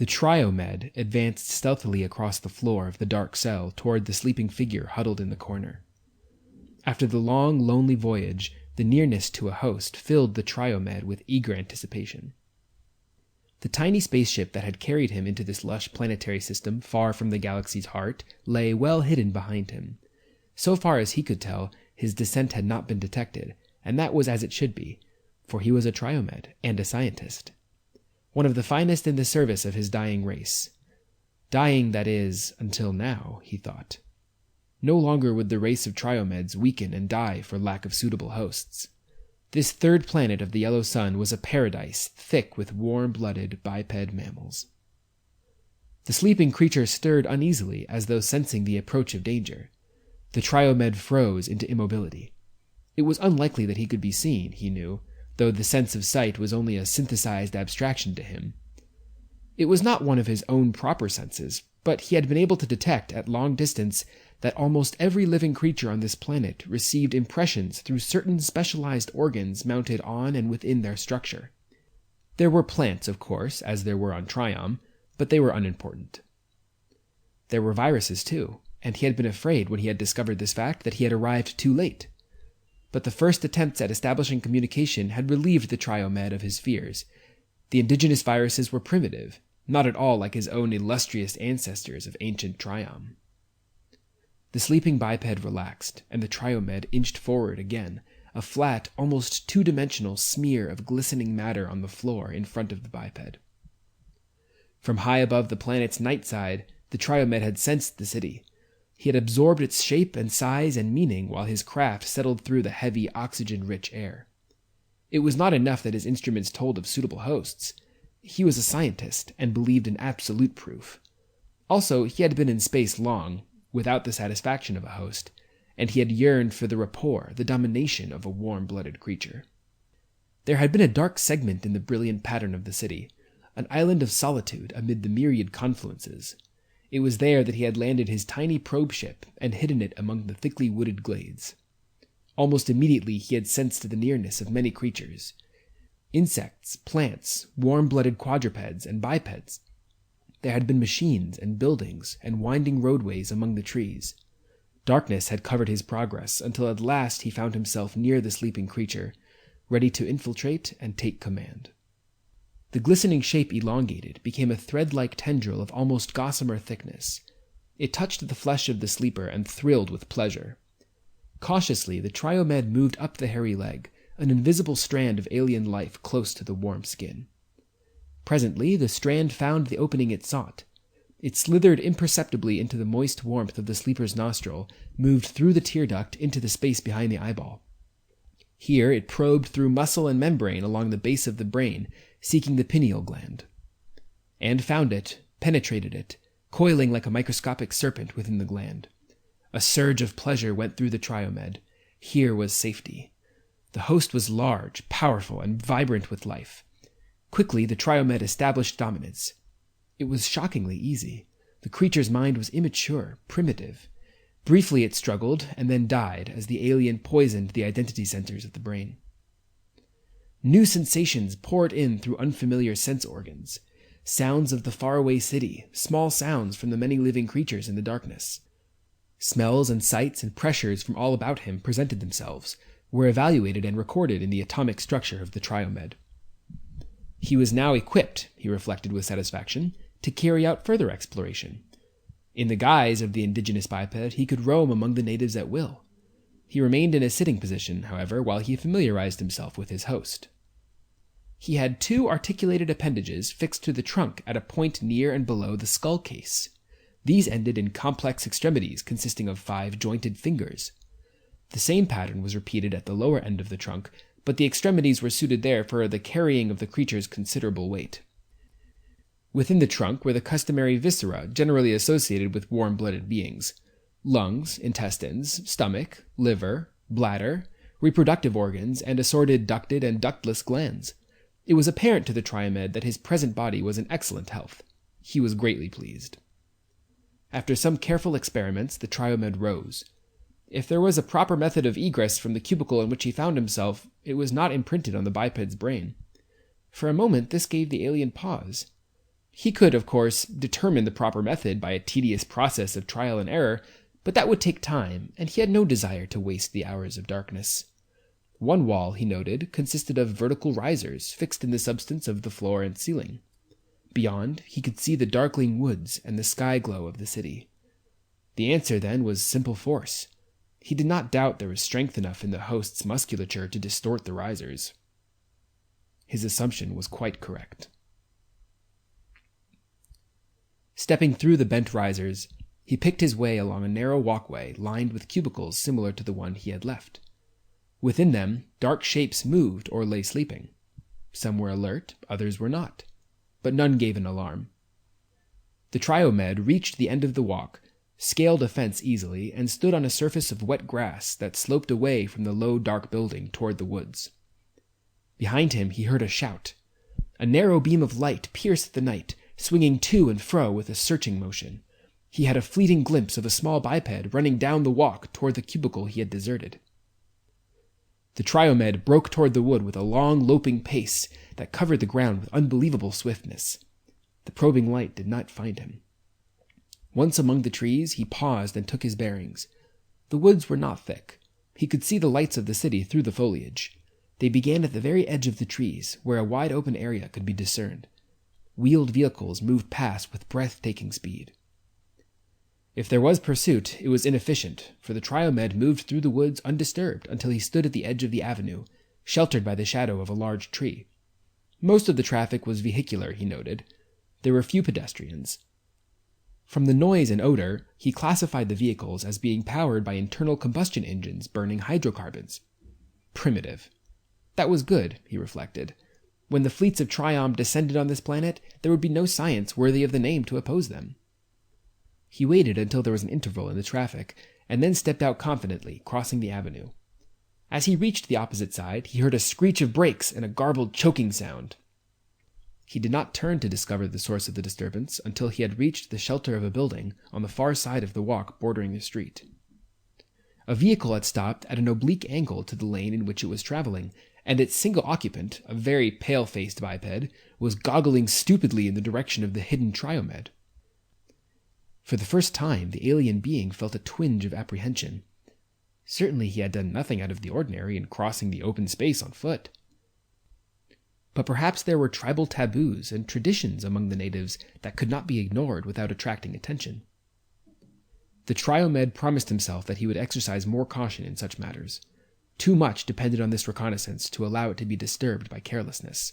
The Triomed advanced stealthily across the floor of the dark cell toward the sleeping figure huddled in the corner. After the long, lonely voyage, the nearness to a host filled the Triomed with eager anticipation. The tiny spaceship that had carried him into this lush planetary system far from the galaxy's heart lay well hidden behind him. So far as he could tell, his descent had not been detected, and that was as it should be, for he was a Triomed and a scientist. One of the finest in the service of his dying race. Dying, that is, until now, he thought. No longer would the race of Triomeds weaken and die for lack of suitable hosts. This third planet of the yellow sun was a paradise thick with warm-blooded biped mammals. The sleeping creature stirred uneasily as though sensing the approach of danger. The Triomed froze into immobility. It was unlikely that he could be seen, he knew, though the sense of sight was only a synthesized abstraction to him. It was not one of his own proper senses, but he had been able to detect at long distance that almost every living creature on this planet received impressions through certain specialized organs mounted on and within their structure. There were plants, of course, as there were on Triom, but they were unimportant. There were viruses, too, and he had been afraid when he had discovered this fact that he had arrived too late. But the first attempts at establishing communication had relieved the Triomed of his fears. The indigenous viruses were primitive, not at all like his own illustrious ancestors of ancient Triom. The sleeping biped relaxed, and the Triomed inched forward again, a flat, almost two-dimensional smear of glistening matter on the floor in front of the biped. From high above the planet's night side, the Triomed had sensed the city. He had absorbed its shape and size and meaning while his craft settled through the heavy, oxygen-rich air. It was not enough that his instruments told of suitable hosts. He was a scientist and believed in absolute proof. Also, he had been in space long, without the satisfaction of a host, and he had yearned for the rapport, the domination of a warm-blooded creature. There had been a dark segment in the brilliant pattern of the city, an island of solitude amid the myriad confluences. It was there that he had landed his tiny probe ship and hidden it among the thickly wooded glades. Almost immediately he had sensed the nearness of many creatures. Insects, plants, warm-blooded quadrupeds, and bipeds. There had been machines and buildings and winding roadways among the trees. Darkness had covered his progress until at last he found himself near the sleeping creature, ready to infiltrate and take command. The glistening shape elongated, became a thread-like tendril of almost gossamer thickness. It touched the flesh of the sleeper and thrilled with pleasure. Cautiously, the Triomed moved up the hairy leg, an invisible strand of alien life close to the warm skin. Presently, the strand found the opening it sought. It slithered imperceptibly into the moist warmth of the sleeper's nostril, moved through the tear duct into the space behind the eyeball. Here it probed through muscle and membrane along the base of the brain, seeking the pineal gland. And found it, penetrated it, coiling like a microscopic serpent within the gland. A surge of pleasure went through the Triomed. Here was safety. The host was large, powerful, and vibrant with life. Quickly, the Triomed established dominance. It was shockingly easy. The creature's mind was immature, primitive. Briefly it struggled, and then died as the alien poisoned the identity centers of the brain. New sensations poured in through unfamiliar sense organs. Sounds of the faraway city, small sounds from the many living creatures in the darkness. Smells and sights and pressures from all about him presented themselves, were evaluated and recorded in the atomic structure of the Triomed. He was now equipped, he reflected with satisfaction, to carry out further exploration. In the guise of the indigenous biped, he could roam among the natives at will. He remained in a sitting position, however, while he familiarized himself with his host. He had 2 articulated appendages fixed to the trunk at a point near and below the skull case. These ended in complex extremities consisting of 5 jointed fingers. The same pattern was repeated at the lower end of the trunk, but the extremities were suited there for the carrying of the creature's considerable weight. Within the trunk were the customary viscera generally associated with warm-blooded beings: lungs, intestines, stomach, liver, bladder, reproductive organs, and assorted ducted and ductless glands. It was apparent to the Triomed that his present body was in excellent health. He was greatly pleased. After some careful experiments, the Triomed rose. If there was a proper method of egress from the cubicle in which he found himself, it was not imprinted on the biped's brain. For a moment this gave the alien pause. He could, of course, determine the proper method by a tedious process of trial and error, but that would take time, and he had no desire to waste the hours of darkness. One wall, he noted, consisted of vertical risers fixed in the substance of the floor and ceiling. Beyond, he could see the darkling woods and the sky glow of the city. The answer, then, was simple force. He did not doubt there was strength enough in the host's musculature to distort the risers. His assumption was quite correct. Stepping through the bent risers, he picked his way along a narrow walkway lined with cubicles similar to the one he had left. Within them, dark shapes moved or lay sleeping. Some were alert, others were not, but none gave an alarm. The Triomed reached the end of the walk, scaled a fence easily, and stood on a surface of wet grass that sloped away from the low, dark building toward the woods. Behind him, he heard a shout. A narrow beam of light pierced the night, swinging to and fro with a searching motion. He had a fleeting glimpse of a small biped running down the walk toward the cubicle he had deserted. The Triomed broke toward the wood with a long, loping pace that covered the ground with unbelievable swiftness. The probing light did not find him. Once among the trees, he paused and took his bearings. The woods were not thick. He could see the lights of the city through the foliage. They began at the very edge of the trees, where a wide open area could be discerned. Wheeled vehicles moved past with breathtaking speed. If there was pursuit, it was inefficient, for the Triomed moved through the woods undisturbed until he stood at the edge of the avenue, sheltered by the shadow of a large tree. Most of the traffic was vehicular, he noted. There were few pedestrians. From the noise and odor, he classified the vehicles as being powered by internal combustion engines burning hydrocarbons. Primitive. That was good, he reflected. When the fleets of Triom descended on this planet, there would be no science worthy of the name to oppose them. He waited until there was an interval in the traffic, and then stepped out confidently, crossing the avenue. As he reached the opposite side, he heard a screech of brakes and a garbled choking sound. He did not turn to discover the source of the disturbance until he had reached the shelter of a building on the far side of the walk bordering the street. A vehicle had stopped at an oblique angle to the lane in which it was traveling, and its single occupant, a very pale-faced biped, was goggling stupidly in the direction of the hidden Triomed. For the first time, the alien being felt a twinge of apprehension. Certainly he had done nothing out of the ordinary in crossing the open space on foot. But perhaps there were tribal taboos and traditions among the natives that could not be ignored without attracting attention. The Triomed promised himself that he would exercise more caution in such matters. Too much depended on this reconnaissance to allow it to be disturbed by carelessness.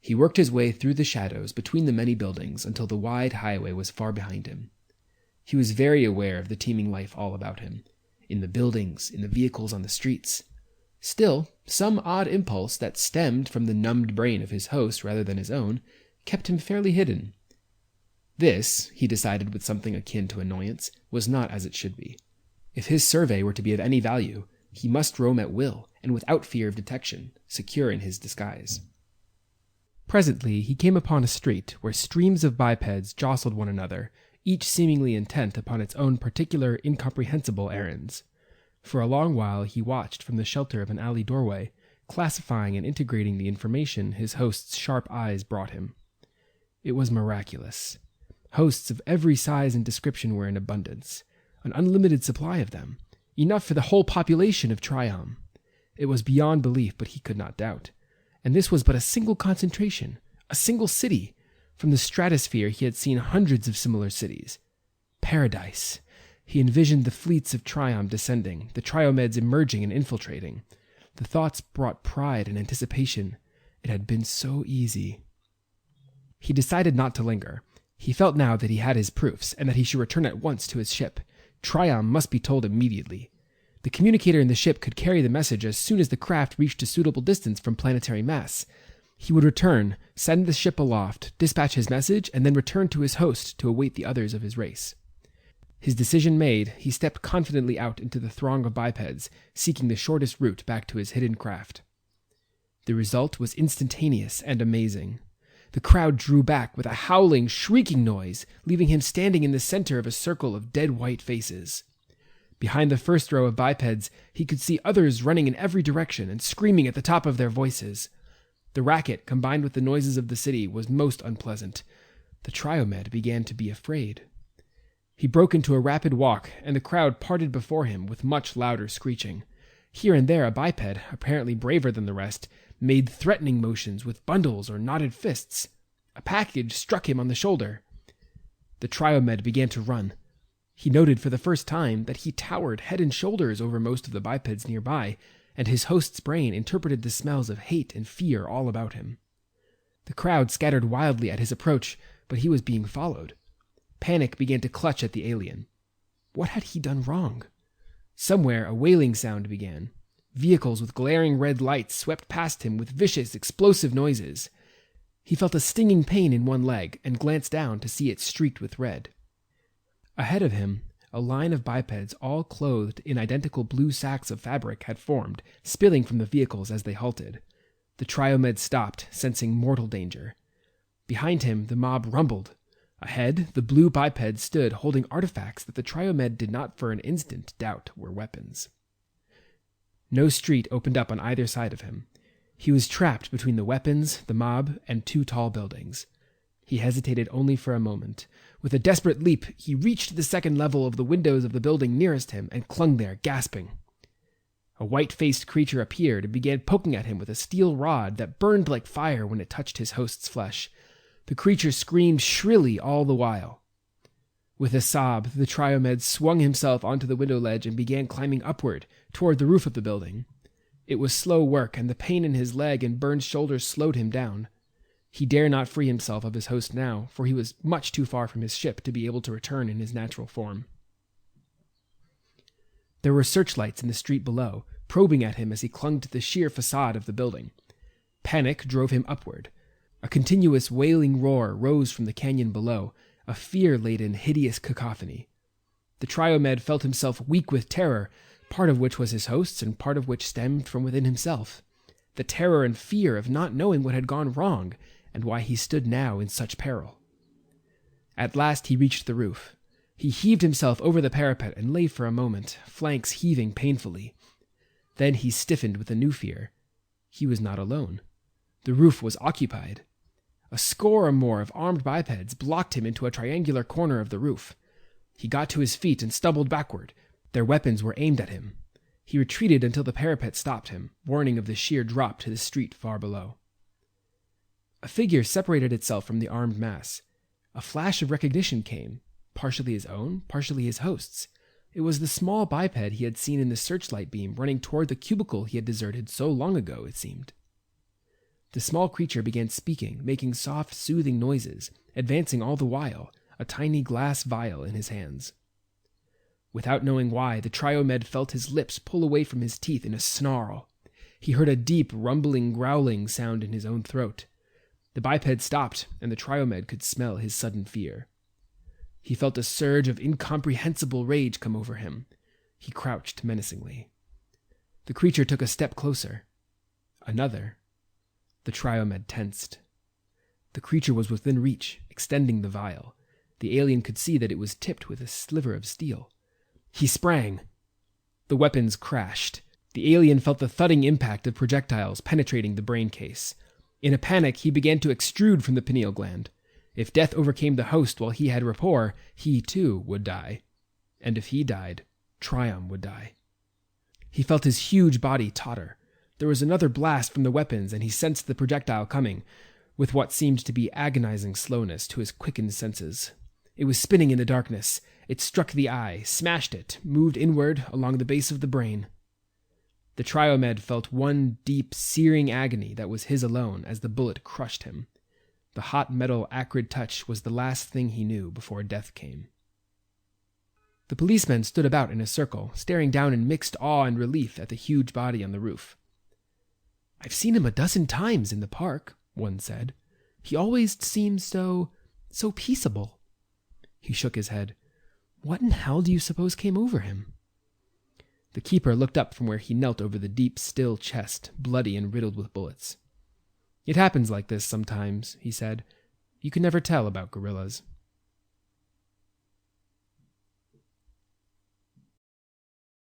He worked his way through the shadows between the many buildings until the wide highway was far behind him. He was very aware of the teeming life all about him, in the buildings, in the vehicles on the streets. Still, some odd impulse that stemmed from the numbed brain of his host rather than his own kept him fairly hidden. This, he decided with something akin to annoyance, was not as it should be. If his survey were to be of any value, he must roam at will and without fear of detection, secure in his disguise. Presently he came upon a street where streams of bipeds jostled one another, each seemingly intent upon its own particular, incomprehensible errands. For a long while he watched from the shelter of an alley doorway, classifying and integrating the information his host's sharp eyes brought him. It was miraculous. Hosts of every size and description were in abundance, an unlimited supply of them, enough for the whole population of Triom. It was beyond belief, but he could not doubt. And this was but a single concentration, a single city. From the stratosphere he had seen hundreds of similar cities. Paradise. He envisioned the fleets of Triom descending, the Triomeds emerging and infiltrating. The thoughts brought pride and anticipation. It had been so easy. He decided not to linger. He felt now that he had his proofs, and that he should return at once to his ship. Triom must be told immediately. The communicator in the ship could carry the message as soon as the craft reached a suitable distance from planetary mass. He would return, send the ship aloft, dispatch his message, and then return to his host to await the others of his race. His decision made, he stepped confidently out into the throng of bipeds, seeking the shortest route back to his hidden craft. The result was instantaneous and amazing. The crowd drew back with a howling, shrieking noise, leaving him standing in the center of a circle of dead white faces. Behind the first row of bipeds, he could see others running in every direction and screaming at the top of their voices. The racket, combined with the noises of the city, was most unpleasant. The Triomed began to be afraid. He broke into a rapid walk, and the crowd parted before him with much louder screeching. Here and there a biped, apparently braver than the rest, made threatening motions with bundles or knotted fists. A package struck him on the shoulder. The Triomed began to run. He noted for the first time that he towered head and shoulders over most of the bipeds nearby, and his host's brain interpreted the smells of hate and fear all about him. The crowd scattered wildly at his approach, but he was being followed. Panic began to clutch at the alien. What had he done wrong? Somewhere a wailing sound began. Vehicles with glaring red lights swept past him with vicious, explosive noises. He felt a stinging pain in one leg and glanced down to see it streaked with red. Ahead of him, a line of bipeds all clothed in identical blue sacks of fabric had formed, spilling from the vehicles as they halted. The Triomed stopped, sensing mortal danger. Behind him, the mob rumbled. Ahead, the blue biped stood holding artifacts that the Triomed did not for an instant doubt were weapons. No street opened up on either side of him. He was trapped between the weapons, the mob, and two tall buildings. He hesitated only for a moment. With a desperate leap, he reached the second level of the windows of the building nearest him and clung there, gasping. A white-faced creature appeared and began poking at him with a steel rod that burned like fire when it touched his host's flesh. The creature screamed shrilly all the while. With a sob, the Triomed swung himself onto the window ledge and began climbing upward toward the roof of the building. It was slow work, and the pain in his leg and burned shoulder slowed him down. He dare not free himself of his host now, for he was much too far from his ship to be able to return in his natural form. There were searchlights in the street below, probing at him as he clung to the sheer facade of the building. Panic drove him upward. A continuous wailing roar rose from the canyon below, a fear-laden, hideous cacophony. The Triomed felt himself weak with terror, part of which was his host's and part of which stemmed from within himself. The terror and fear of not knowing what had gone wrong, and why he stood now in such peril. At last he reached the roof. He heaved himself over the parapet and lay for a moment, flanks heaving painfully. Then he stiffened with a new fear. He was not alone. The roof was occupied. A score or more of armed bipeds blocked him into a triangular corner of the roof. He got to his feet and stumbled backward. Their weapons were aimed at him. He retreated until the parapet stopped him, warning of the sheer drop to the street far below. A figure separated itself from the armed mass. A flash of recognition came, partially his own, partially his host's. It was the small biped he had seen in the searchlight beam running toward the cubicle he had deserted so long ago, it seemed. The small creature began speaking, making soft, soothing noises, advancing all the while, a tiny glass vial in his hands. Without knowing why, the Triomed felt his lips pull away from his teeth in a snarl. He heard a deep, rumbling, growling sound in his own throat. The biped stopped, and the Triomed could smell his sudden fear. He felt a surge of incomprehensible rage come over him. He crouched menacingly. The creature took a step closer. Another. The Triomed tensed. The creature was within reach, extending the vial. The alien could see that it was tipped with a sliver of steel. He sprang. The weapons crashed. The alien felt the thudding impact of projectiles penetrating the brain case. In a panic, he began to extrude from the pineal gland. If death overcame the host while he had rapport, he too would die. And if he died, Triom would die. He felt his huge body totter. There was another blast from the weapons, and he sensed the projectile coming, with what seemed to be agonizing slowness to his quickened senses. It was spinning in the darkness. It struck the eye, smashed it, moved inward along the base of the brain. The Triomed felt one deep, searing agony that was his alone as the bullet crushed him. The hot metal, acrid touch was the last thing he knew before death came. The policemen stood about in a circle, staring down in mixed awe and relief at the huge body on the roof. "I've seen him a dozen times in the park," one said. "He always seems so peaceable." He shook his head. "What in hell do you suppose came over him?" The keeper looked up from where he knelt over the deep, still chest, bloody and riddled with bullets. "It happens like this sometimes," he said. "You can never tell about gorillas."